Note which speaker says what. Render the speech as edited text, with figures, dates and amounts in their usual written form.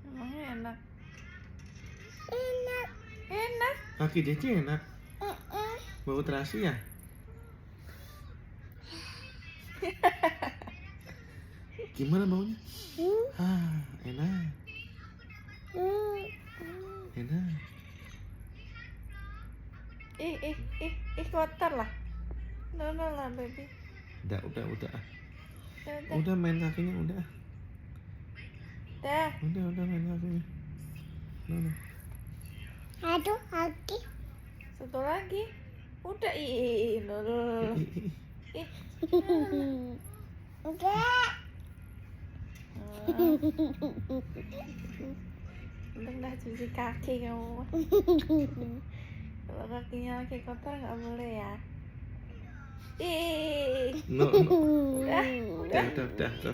Speaker 1: Emangnya enak?
Speaker 2: Enak.
Speaker 1: Enak.
Speaker 3: Kaki Dece enak. Bau terasi ya? Gimana baunya? Enak. Enak.
Speaker 1: Ih, kotor lah. No lah, baby.
Speaker 3: Udah.
Speaker 1: Udah.
Speaker 3: Udah main kakinya udah. Udah main kakinya. No.
Speaker 2: Aduh, lagi.
Speaker 1: Satu lagi. Udah, no. Ih.
Speaker 2: Udah.
Speaker 1: Untung dah cuci kaki kamu. Kalau kakinya lagi kotor nggak boleh ya.
Speaker 3: No.
Speaker 1: Udah.
Speaker 3: Udah. No.